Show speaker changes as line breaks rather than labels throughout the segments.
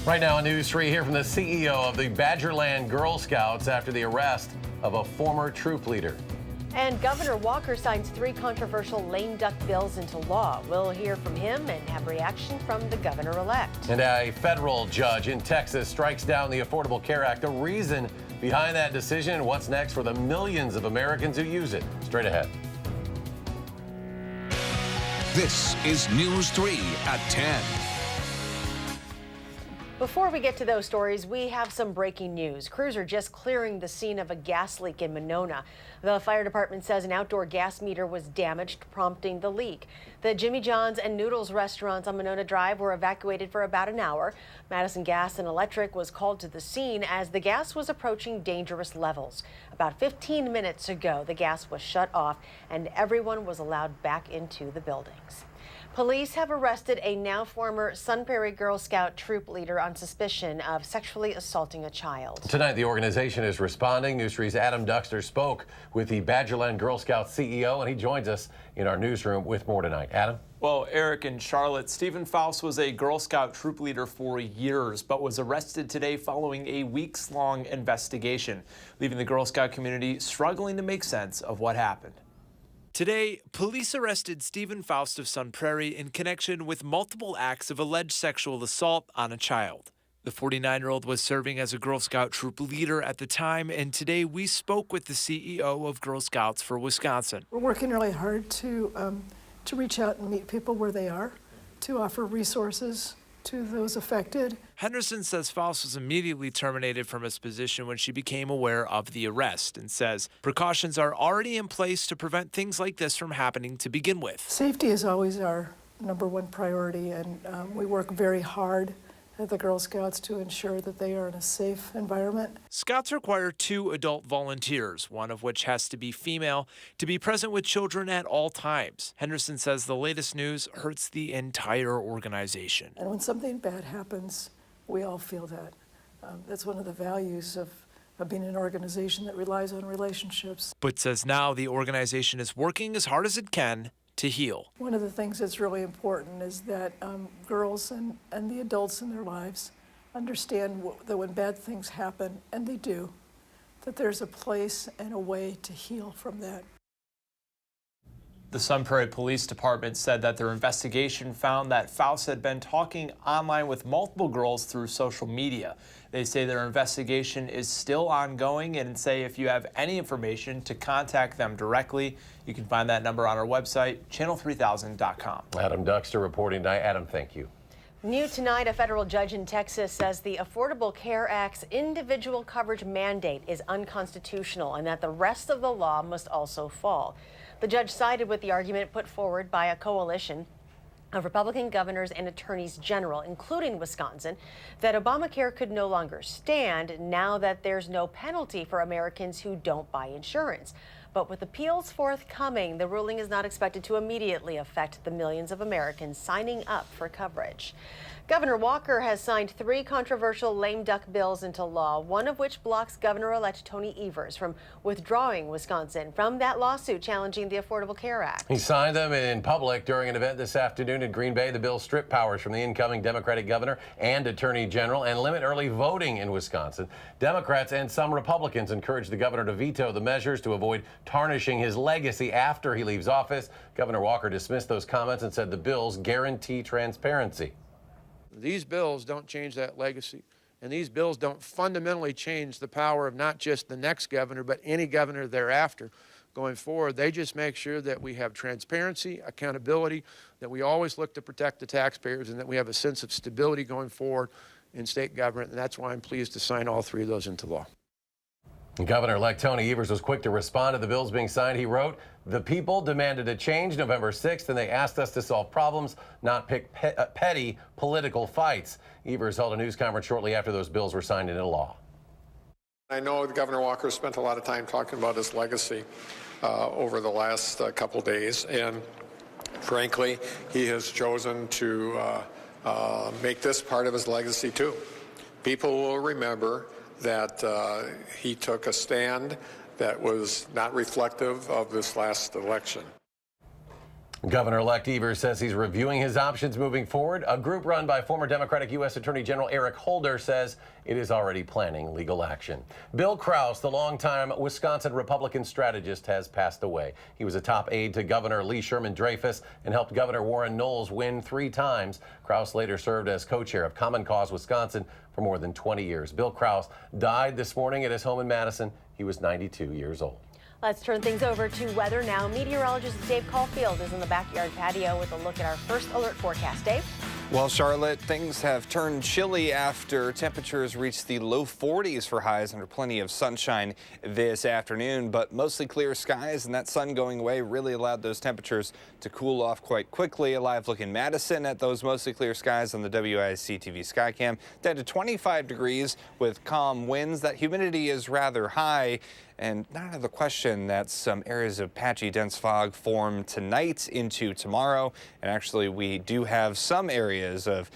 Right now on News 3, here from the CEO of the Badgerland Girl Scouts after the arrest of a former troop leader.
And Governor Walker signs 3 controversial lame duck bills into law. We'll hear from him and have reaction from the governor-elect.
And a federal judge in Texas strikes down the Affordable Care Act. The reason behind that decision and what's next for the millions of Americans who use it. Straight ahead.
This is News 3 at 10.
Before we get to those stories, we have some breaking news. Crews are just clearing the scene of a gas leak in Monona. The fire department says an outdoor gas meter was damaged, prompting the leak. The Jimmy John's and Noodles restaurants on Monona Drive were evacuated for about an hour. Madison Gas and Electric was called to the scene as the gas was approaching dangerous levels. About 15 minutes ago, the gas was shut off and everyone was allowed back into the buildings. Police have arrested a now former Sun Prairie Girl Scout troop leader on suspicion of sexually assaulting a child.
Tonight, the organization is responding. News 3's Adam Duxter spoke with the Badgerland Girl Scouts CEO, and he joins us in our newsroom with more tonight. Adam?
Well, Eric and Charlotte, Stephen Faust was a Girl Scout troop leader for years, but was arrested today following a weeks-long investigation, leaving the Girl Scout community struggling to make sense of what happened. Today, police arrested Stephen Faust of Sun Prairie in connection with multiple acts of alleged sexual assault on a child. The 49-year-old was serving as a Girl Scout troop leader at the time, and today we spoke with the CEO of Girl Scouts for Wisconsin.
We're working really hard to reach out and meet people where they are, to offer resources to those affected.
Henderson says Faust was immediately terminated from his position when she became aware of the arrest and says precautions are already in place to prevent things like this from happening to begin with.
Safety is always our #1 priority, and we work very hard at the Girl Scouts to ensure that they are in a safe environment.
Scouts require 2 adult volunteers, one of which has to be female, to be present with children at all times. Henderson says the latest news hurts the entire organization.
And when something bad happens, we all feel that. That's one of the values of being an organization that relies on relationships.
But says now the organization is working as hard as it can to heal.
One of the things that's really important is that girls and the adults in their lives understand that when bad things happen, and they do, that there's a place and a way to heal from that.
The Sun Prairie Police Department said that their investigation found that Faust had been talking online with multiple girls through social media. They say their investigation is still ongoing and say if you have any information to contact them directly. You can find that number on our website, channel3000.com.
Adam Duxter reporting tonight. Adam, thank you.
New tonight, a federal judge in Texas says the Affordable Care Act's individual coverage mandate is unconstitutional and that the rest of the law must also fall. The judge sided with the argument put forward by a coalition of Republican governors and attorneys general, including Wisconsin, that Obamacare could no longer stand now that there's no penalty for Americans who don't buy insurance. But with appeals forthcoming, the ruling is not expected to immediately affect the millions of Americans signing up for coverage. Governor Walker has signed 3 controversial lame duck bills into law, one of which blocks Governor-elect Tony Evers from withdrawing Wisconsin from that lawsuit challenging the Affordable Care Act.
He signed them in public during an event this afternoon in Green Bay. The bills strip powers from the incoming Democratic governor and attorney general and limit early voting in Wisconsin. Democrats and some Republicans encourage the governor to veto the measures to avoid tarnishing his legacy after he leaves office. Governor Walker dismissed those comments and said the bills guarantee transparency.
These bills don't change that legacy, and these bills don't fundamentally change the power of not just the next governor, but any governor thereafter going forward. They just make sure that we have transparency, accountability, that we always look to protect the taxpayers, and that we have a sense of stability going forward in state government, and that's why I'm pleased to sign all 3 of those into law.
Governor-elect Tony Evers was quick to respond to the bills being signed. He wrote, "The people demanded a change November 6th, and they asked us to solve problems, not pick petty political fights." Evers held a news conference shortly after those bills were signed into law.
I know Governor Walker spent a lot of time talking about his legacy over the last couple days, and frankly, he has chosen to make this part of his legacy too. People will remember that he took a stand that was not reflective of this last election.
Governor-elect Evers says he's reviewing his options moving forward. A group run by former Democratic U.S. Attorney General Eric Holder says it is already planning legal action. Bill Krause, the longtime Wisconsin Republican strategist, has passed away. He was a top aide to Governor Lee Sherman Dreyfus and helped Governor Warren Knowles win 3 times. Krause later served as co-chair of Common Cause Wisconsin for more than 20 years. Bill Krause died this morning at his home in Madison. He was 92 years old.
Let's turn things over to weather now. Meteorologist Dave Caulfield is in the backyard patio with a look at our first alert forecast. Dave?
Well, Charlotte, things have turned chilly after temperatures reached the low 40s for highs under plenty of sunshine this afternoon, but mostly clear skies, and that sun going away really allowed those temperatures to cool off quite quickly. A live look in Madison at those mostly clear skies on the WISC-TV Skycam, down to 25 degrees with calm winds. That humidity is rather high. And not out of the question that some areas of patchy dense fog form tonight into tomorrow. And actually, we do have some areas of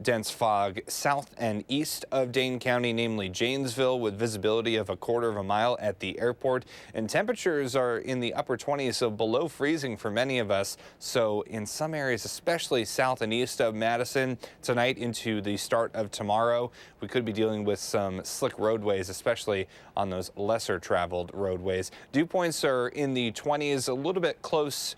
dense fog south and east of Dane County, namely Janesville, with visibility of a quarter of a mile at the airport. And temperatures are in the upper 20s, so below freezing for many of us. So in some areas, especially south and east of Madison, tonight into the start of tomorrow, we could be dealing with some slick roadways, especially on those lesser traveled roadways. Dew points are in the 20s, a little bit close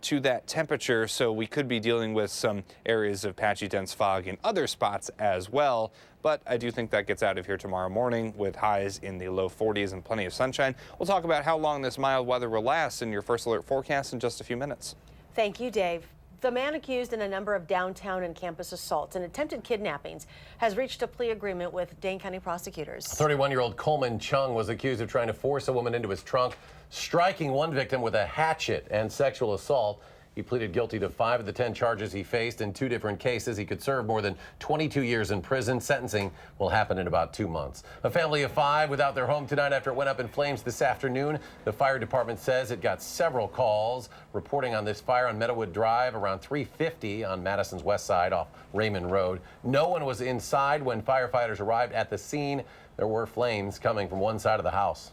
to that temperature, so we could be dealing with some areas of patchy dense fog in other spots as well. But I do think that gets out of here tomorrow morning with highs in the low 40s and plenty of sunshine. We'll talk about how long this mild weather will last in your first alert forecast in just a few minutes.
Thank you, Dave. The man accused in a number of downtown and campus assaults and attempted kidnappings has reached a plea agreement with Dane County prosecutors.
31-year-old Coleman Chung was accused of trying to force a woman into his trunk, striking one victim with a hatchet, and sexual assault. He pleaded guilty to 5 of the 10 charges he faced in 2 different cases. He could serve more than 22 years in prison. Sentencing will happen in about 2 months. A family of 5 without their home tonight after it went up in flames this afternoon. The fire department says it got several calls reporting on this fire on Meadowood Drive around 3:50 on Madison's west side off Raymond Road. No one was inside when firefighters arrived at the scene. There were flames coming from one side of the house.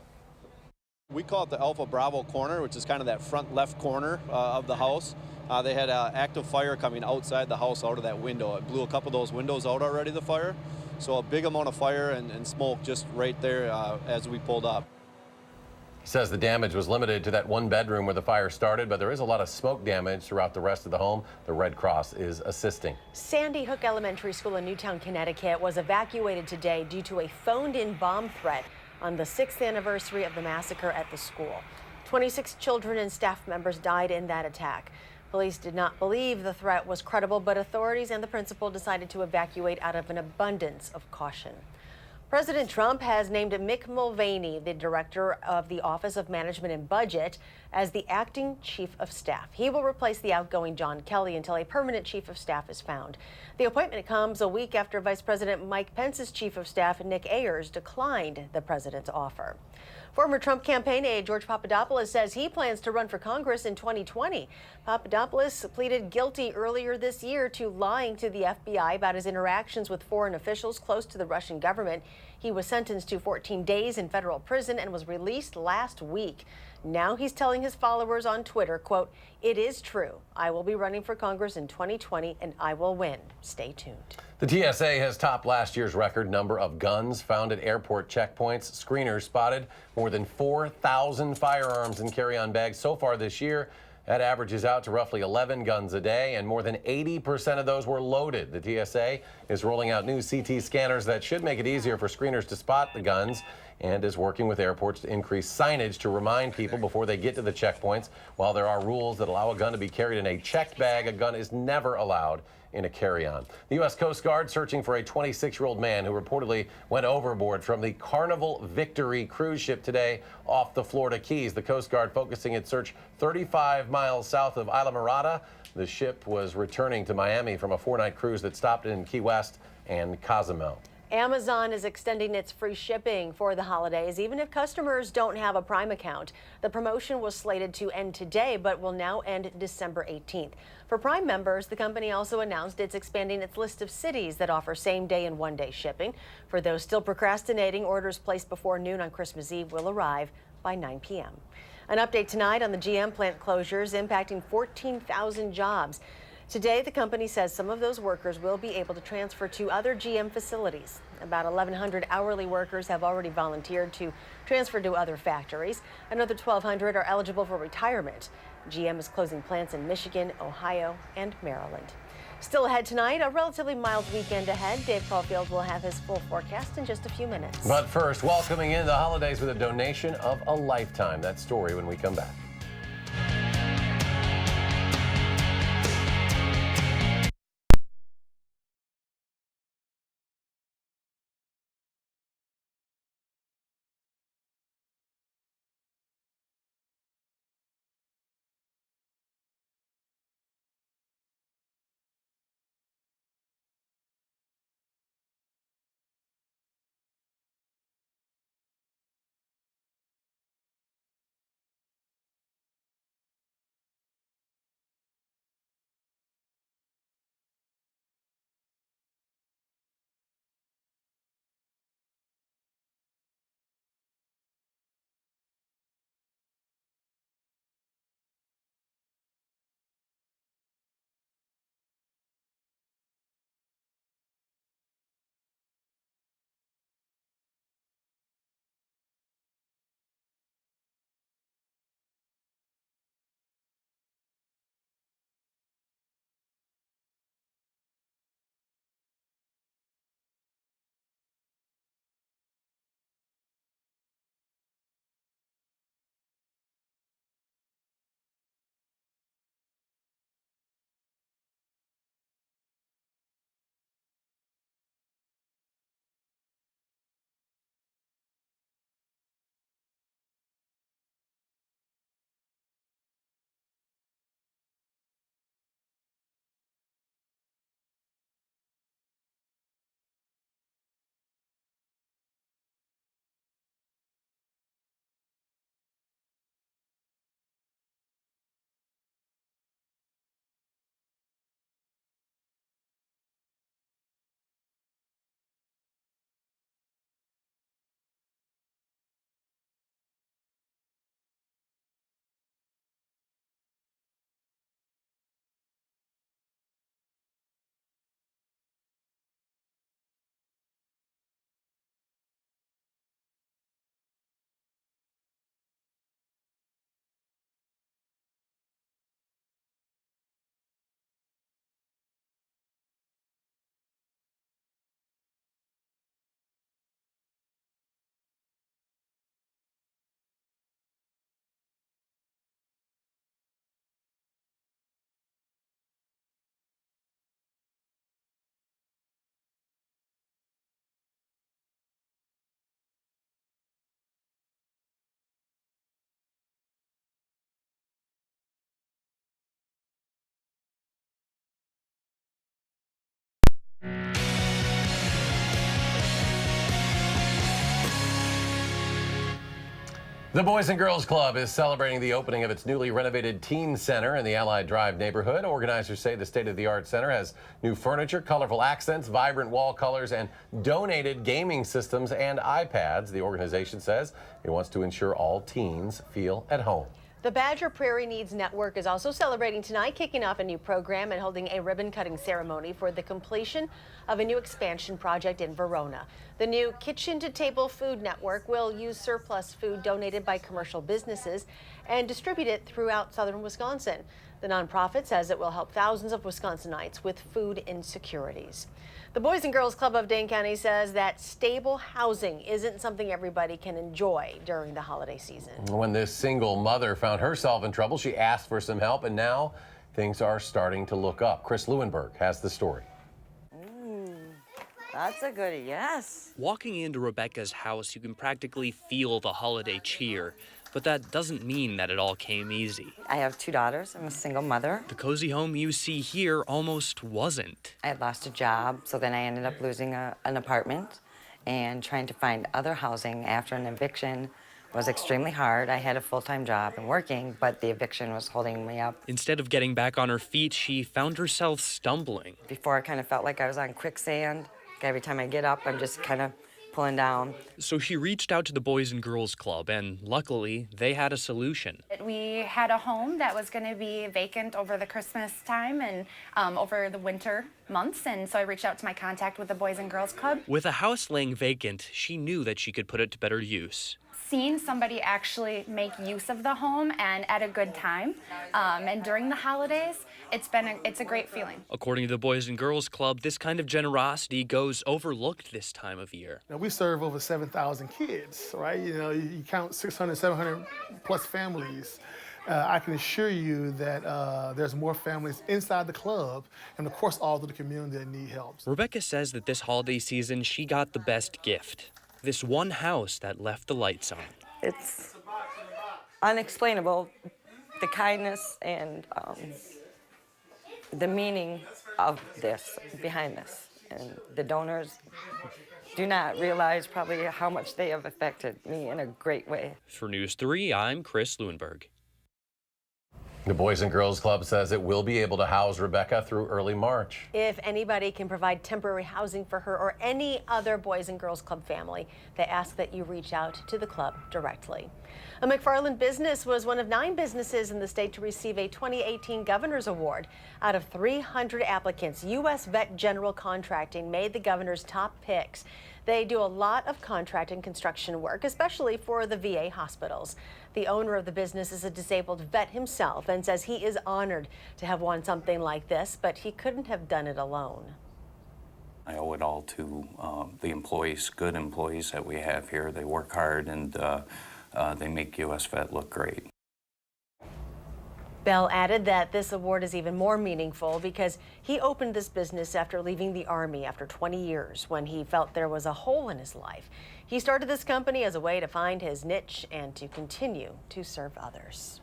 We call it the Alpha Bravo corner, which is kind of that front left corner of the house. They had active fire coming outside the house out of that window. It blew a couple of those windows out already, the fire. So a big amount of fire and smoke just right there as we pulled up.
He says the damage was limited to that 1 bedroom where the fire started, but there is a lot of smoke damage throughout the rest of the home. The Red Cross is assisting.
Sandy Hook Elementary School in Newtown, Connecticut was evacuated today due to a phoned-in bomb threat on the 6th anniversary of the massacre at the school. 26 children and staff members died in that attack. Police did not believe the threat was credible, but authorities and the principal decided to evacuate out of an abundance of caution. President Trump has named Mick Mulvaney, the director of the Office of Management and Budget, as the acting chief of staff. He will replace the outgoing John Kelly until a permanent chief of staff is found. The appointment comes a week after Vice President Mike Pence's chief of staff, Nick Ayers, declined the president's offer. Former Trump campaign aide George Papadopoulos says he plans to run for Congress in 2020. Papadopoulos pleaded guilty earlier this year to lying to the FBI about his interactions with foreign officials close to the Russian government. He was sentenced to 14 days in federal prison and was released last week. Now he's telling his followers on Twitter, quote, "It is true. I will be running for Congress in 2020 and I will win. Stay tuned."
The TSA has topped last year's record number of guns found at airport checkpoints. Screeners spotted more than 4,000 firearms in carry-on bags so far this year. That averages out to roughly 11 guns a day, and more than 80% of those were loaded. The TSA is rolling out new CT scanners that should make it easier for screeners to spot the guns, and is working with airports to increase signage to remind people before they get to the checkpoints. While there are rules that allow a gun to be carried in a checked bag, a gun is never allowed in a carry-on. The U.S. Coast Guard searching for a 26-year-old man who reportedly went overboard from the Carnival Victory cruise ship today off the Florida Keys. The Coast Guard focusing its search 35 miles south of Isla Mirada. The ship was returning to Miami from a 4-night cruise that stopped in Key West and Cozumel.
Amazon is extending its free shipping for the holidays, even if customers don't have a Prime account. The promotion was slated to end today, but will now end December 18th. For Prime members, the company also announced it's expanding its list of cities that offer same-day and one-day shipping. For those still procrastinating, orders placed before noon on Christmas Eve will arrive by 9 p.m. An update tonight on the GM plant closures impacting 14,000 jobs. Today, the company says some of those workers will be able to transfer to other GM facilities. About 1,100 hourly workers have already volunteered to transfer to other factories. Another 1,200 are eligible for retirement. GM is closing plants in Michigan, Ohio, and Maryland. Still ahead tonight, a relatively mild weekend ahead. Dave Caulfield will have his full forecast in just a few minutes.
But first, welcoming in the holidays with a donation of a lifetime. That story when we come back. The Boys and Girls Club is celebrating the opening of its newly renovated teen center in the Allied Drive neighborhood. Organizers say the state-of-the-art center has new furniture, colorful accents, vibrant wall colors, and donated gaming systems and iPads. The organization says it wants to ensure all teens feel at home.
The Badger Prairie Needs Network is also celebrating tonight, kicking off a new program and holding a ribbon-cutting ceremony for the completion of a new expansion project in Verona. The new kitchen-to-table food network will use surplus food donated by commercial businesses and distribute it throughout southern Wisconsin. The nonprofit says it will help thousands of Wisconsinites with food insecurities. The Boys and Girls Club of Dane County says that stable housing isn't something everybody can enjoy during the holiday season.
When this single mother found herself in trouble, she asked for some help, and now things are starting to look up. Chris Lewinberg has the story.
That's a goodie, yes.
Walking into Rebecca's house, you can practically feel the holiday cheer. But that doesn't mean that it all came easy.
I have 2 daughters. I'm a single mother.
The cozy home you see here almost wasn't.
I had lost a job, so then I ended up losing an apartment, and trying to find other housing after an eviction was extremely hard. I had a full-time job and working, but the eviction was holding me up.
Instead of getting back on her feet, she found herself stumbling.
Before, I kind of felt like I was on quicksand. Every time I get up, I'm just kind of pulling down.
So she reached out to the Boys and Girls Club, and luckily, they had a solution.
We had a home that was going to be vacant over the Christmas time and over the winter months, and so I reached out to my contact with the Boys and Girls Club.
With a house laying vacant, she knew that she could put it to better use.
Seeing somebody actually make use of the home and at a good time, and during the holidays, it's a great feeling.
According to the Boys and Girls Club, this kind of generosity goes overlooked this time of year.
Now, we serve over 7,000 kids, right? You know, you count 600, 700 plus families. I can assure you that there's more families inside the club and, of course, all of the community that need help.
Rebecca says that this holiday season, she got the best gift. This one house that left the lights on.
It's unexplainable, the kindness and the meaning of this, behind this. And the donors do not realize probably how much they have affected me in a great way.
For News 3, I'm Chris Lewinberg.
The Boys and Girls Club says it will be able to house Rebecca through early March.
If anybody can provide temporary housing for her or any other Boys and Girls Club family, they ask that you reach out to the club directly. A McFarland business was one of 9 businesses in the state to receive a 2018 Governor's Award. Out of 300 applicants, U.S. Vet General Contracting made the governor's top picks. They do a lot of contract and construction work, especially for the VA hospitals. The owner of the business is a disabled vet himself and says he is honored to have won something like this, but he couldn't have done it alone.
I owe it all to the employees, good employees that we have here. They work hard and they make US Vet look great.
Bell added that this award is even more meaningful because he opened this business after leaving the Army after 20 years when he felt there was a hole in his life. He started this company as a way to find his niche and to continue to serve others.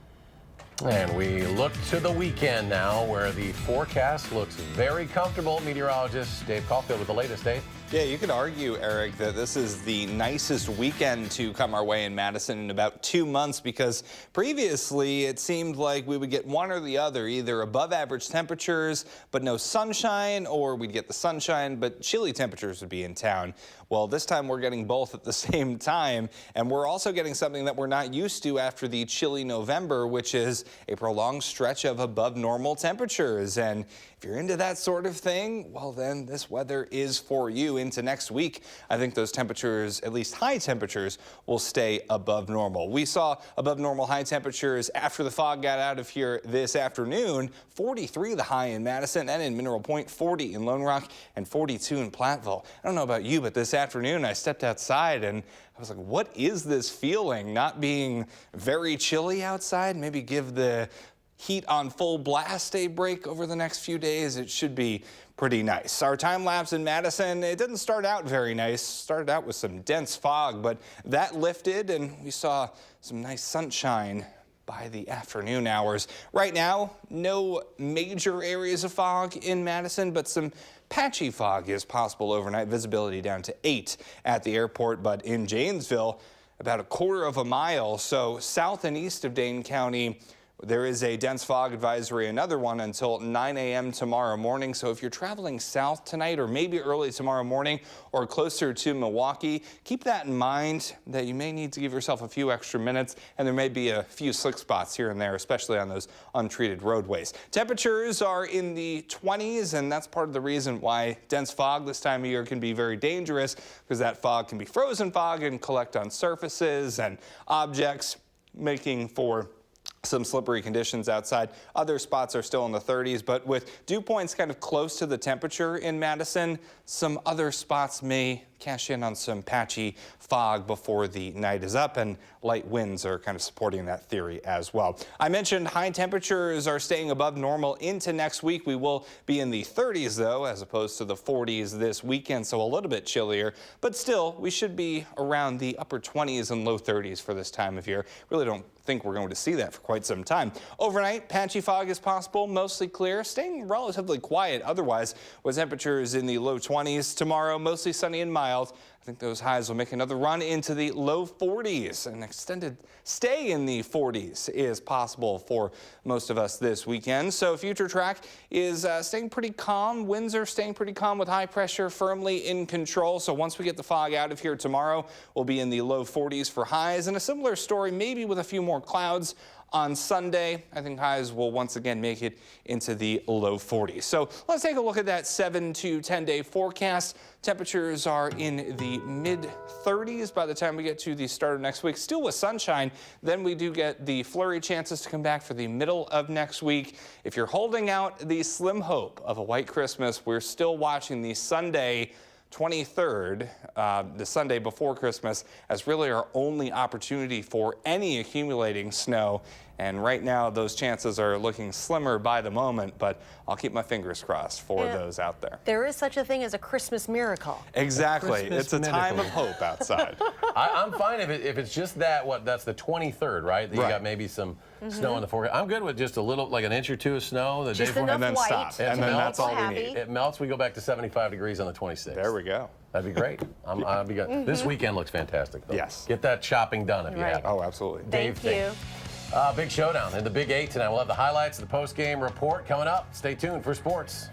And we look to the weekend now, where the forecast looks very comfortable. Meteorologist Dave Caulfield with the latest, Dave.
Yeah, you could argue, Eric, that this is the nicest weekend to come our way in Madison in about 2 months, because previously it seemed like we would get one or the other, either above average temperatures but no sunshine, or we'd get the sunshine but chilly temperatures would be in town. Well, this time we're getting both at the same time, and we're also getting something that we're not used to after the chilly November, which is a prolonged stretch of above normal temperatures. And if you're into that sort of thing, well, then this weather is for you into next week. I think those temperatures, at least high temperatures, will stay above normal. We saw above normal high temperatures after the fog got out of here this afternoon. 43 the high in Madison and in Mineral Point, 40 in Lone Rock, and 42 in Platteville. I don't know about you, but this afternoon I stepped outside and I was like, what is this feeling? Not being very chilly outside, maybe give the heat on full blast a break over the next few days. It should be pretty nice. Our time lapse in Madison, it didn't start out very nice. Started out with some dense fog, but that lifted and we saw some nice sunshine by the afternoon hours. Right now, no major areas of fog in Madison, but some patchy fog is possible overnight. Visibility down to 8 at the airport, but in Janesville, about a quarter of a mile. So south and east of Dane County, there is a dense fog advisory, another one until 9 a.m. tomorrow morning. So if you're traveling south tonight or maybe early tomorrow morning or closer to Milwaukee, keep that in mind that you may need to give yourself a few extra minutes, and there may be a few slick spots here and there, especially on those untreated roadways. Temperatures are in the 20s, and that's part of the reason why dense fog this time of year can be very dangerous, because that fog can be frozen fog and collect on surfaces and objects, making for some slippery conditions outside. Other spots are still in the 30s, but with dew points kind of close to the temperature in Madison, some other spots may cash in on some patchy fog before the night is up, and light winds are kind of supporting that theory as well. I mentioned high temperatures are staying above normal into next week. We will be in the 30s though, as opposed to the 40s this weekend, so a little bit chillier, but still we should be around the upper 20s and low 30s for this time of year. Really don't think we're going to see that for quite some time. Overnight, patchy fog is possible, mostly clear, staying relatively quiet otherwise, with temperatures in the low 20s. Tomorrow, mostly sunny and mild. wild. I think those highs will make another run into the low 40s. An extended stay in the 40s is possible for most of us this weekend. So future track is staying pretty calm. Winds are staying pretty calm with high pressure firmly in control. So once we get the fog out of here tomorrow, we'll be in the low 40s for highs. And a similar story, maybe with a few more clouds. On Sunday, I think highs will once again make it into the low 40s. So let's take a look at that 7 to 10 day forecast. Temperatures are in the mid 30s by the time we get to the start of next week. Still with sunshine, then we do get the flurry chances to come back for the middle of next week. If you're holding out the slim hope of a white Christmas, we're still watching the Sunday 23rd, the Sunday before Christmas, as really our only opportunity for any accumulating snow. And right now, those chances are looking slimmer by the moment, but I'll keep my fingers crossed for those out there.
There is such a thing as a Christmas miracle.
Exactly. It's a time of hope outside.
I'm fine if it's just that, that's the 23rd, right? That you got maybe some snow in the forecast. I'm good with just a little, like an inch or two of snow the day before.
And then stop. And then that's all we need.
It melts, we go back to 75 degrees on the 26th.
There we go.
That'd be great. I'll be good. This weekend looks fantastic, though.
Yes.
Get that shopping done if you have it.
Oh, absolutely.
Thank you.
Big showdown in the Big 8 tonight. We'll have the highlights of the post-game report coming up. Stay tuned for sports.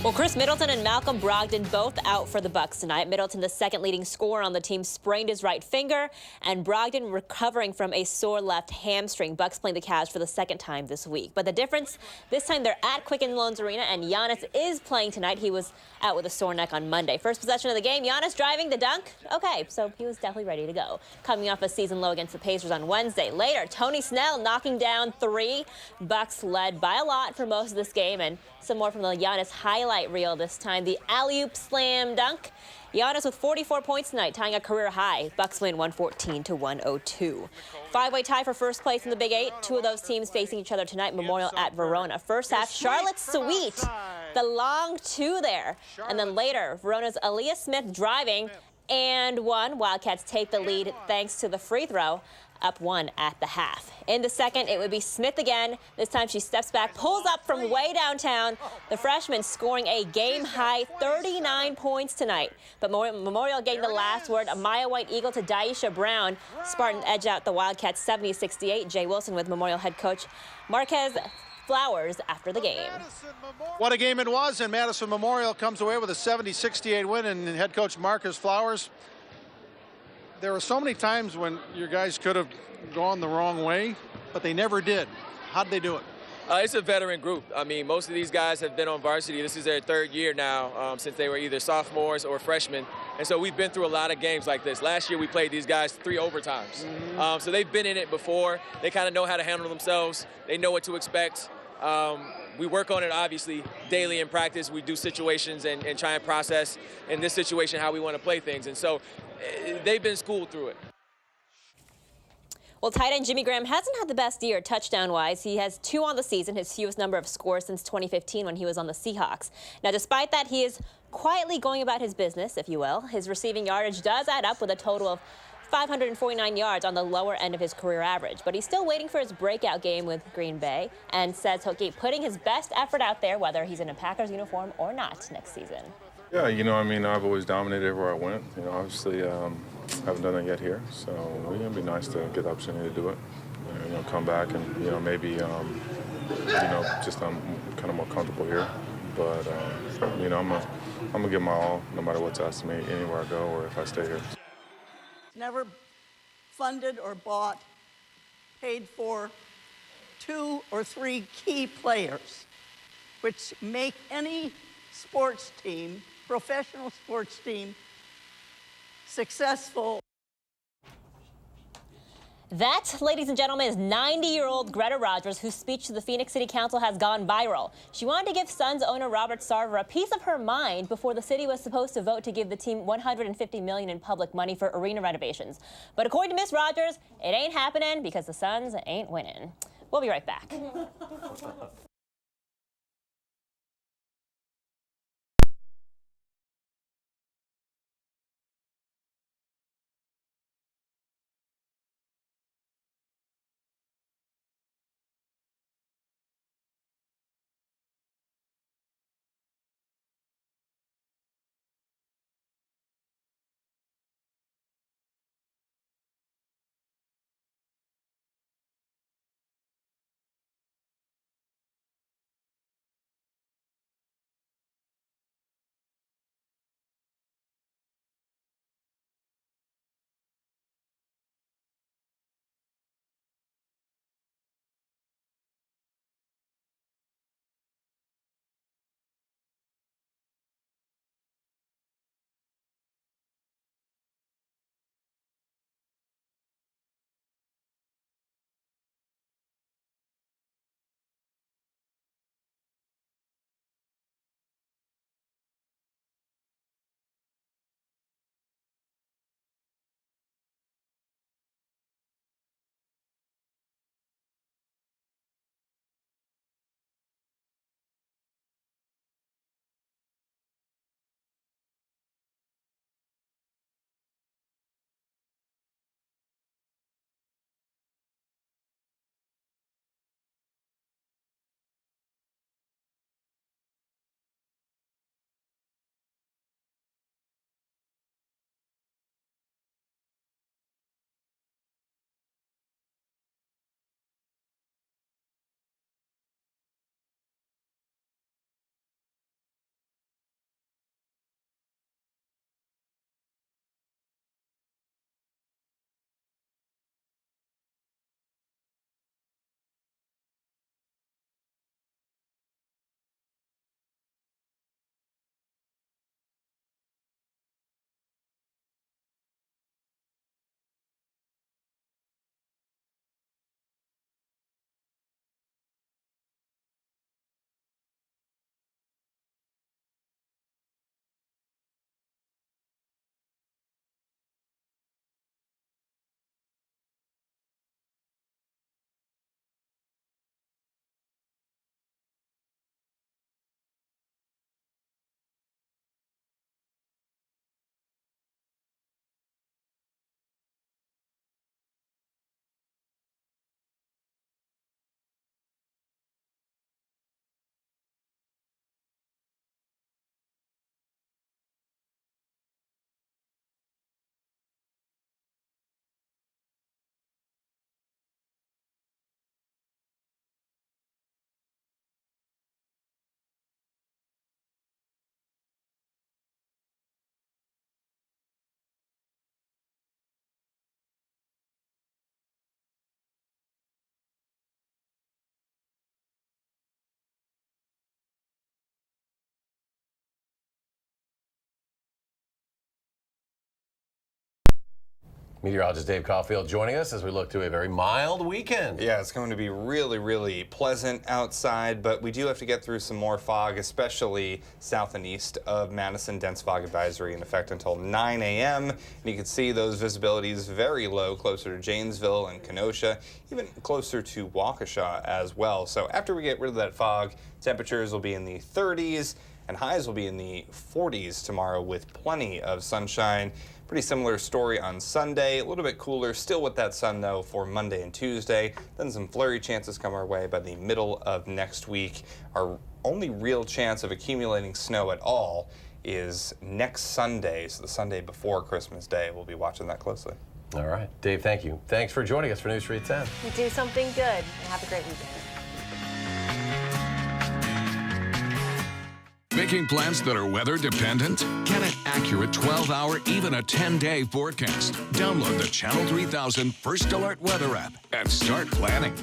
Well, Chris Middleton and Malcolm Brogdon both out for the Bucks tonight. Middleton, the second leading scorer on the team, sprained his right finger, and Brogdon recovering from a sore left hamstring. Bucks playing the Cavs for the second time this week. But the difference, this time they're at Quicken Loans Arena, and Giannis is playing tonight. He was out with a sore neck on Monday. First possession of the game, Giannis driving the dunk. Okay, so he was definitely ready to go. Coming off a season low against the Pacers on Wednesday. Later, Tony Snell knocking down 3. Bucks led by a lot for most of this game, and some more from the Giannis highlight reel this time. The alley-oop slam dunk. Giannis with 44 points tonight, tying a career high. Bucks win 114-102. Five-way tie for first place in the Big Eight. Two of those teams facing each other tonight. Memorial at Verona. First half, Charlotte's sweet. The long 2 there. And then later, Verona's Aaliyah Smith driving and 1. Wildcats take the lead thanks to the free throw. Up 1 at the half. In the second, it would be Smith again. This time she steps back, pulls up from way downtown. The freshman scoring a game-high 39 points tonight. But Memorial getting the last word. A Maya White Eagle to Daisha Brown. Spartan edge out the Wildcats 70-68. Jay Wilson with Memorial head coach Marquez Flowers after the game.
What a game it was, and Madison Memorial comes away with a 70-68 win, and head coach Marcus Flowers. There were so many times when your guys could have gone the wrong way, but they never did. How did they do it?
It's a veteran group. I mean, most of these guys have been on varsity. This is their 3rd year now since they were either sophomores or freshmen. And so we've been through a lot of games like this. Last year we played these guys 3 overtimes. So they've been in it before. They kind of know how to handle themselves. They know what to expect. We work on it, obviously, daily in practice. We do situations and try and process, in this situation, how we want to play things. And so they've been schooled through it.
Well, tight end Jimmy Graham hasn't had the best year touchdown-wise. He has 2 on the season, his fewest number of scores since 2015 when he was on the Seahawks. Now, despite that, he is quietly going about his business, if you will. His receiving yardage does add up with a total of 549 yards on the lower end of his career average. But he's still waiting for his breakout game with Green Bay and says he'll keep putting his best effort out there, whether he's in a Packers uniform or not next season.
Yeah, you know, I mean, I've always dominated everywhere I went. You know, obviously, haven't done that yet here. So it'd be nice to get the opportunity to do it. You know, come back and, you know, maybe, you know, just I'm kind of more comfortable here. But, you know, I'm gonna give my all, no matter what's asked of me, anywhere I go or if I stay here.
Never funded or bought, paid for 2 or 3 key players, which make any sports team, professional sports team, successful.
That, ladies and gentlemen, is 90-year-old Greta Rogers, whose speech to the Phoenix City Council has gone viral. She wanted to give Suns owner Robert Sarver a piece of her mind before the city was supposed to vote to give the team $150 million in public money for arena renovations. But according to Miss Rogers, it ain't happening because the Suns ain't winning. We'll be right back.
Meteorologist Dave Caulfield joining us as we look to a very mild weekend.
Yeah, it's going to be really, really pleasant outside, but we do have to get through some more fog, especially south and east of Madison. Dense fog advisory in effect until 9 a.m. And you can see those visibilities very low, closer to Janesville and Kenosha, even closer to Waukesha as well. So after we get rid of that fog, temperatures will be in the 30s and highs will be in the 40s tomorrow with plenty of sunshine. Pretty similar story on Sunday. A little bit cooler still with that sun, though, for Monday and Tuesday. Then some flurry chances come our way by the middle of next week. Our only real chance of accumulating snow at all is next Sunday, so the Sunday before Christmas Day. We'll be watching that closely.
All right. Dave, thank you. Thanks for joining us for News 3 at 10.
You do something good and have a great weekend.
Making plans that are weather dependent? Get an accurate 12-hour, even a 10-day forecast. Download the Channel 3000 First Alert Weather app and start planning.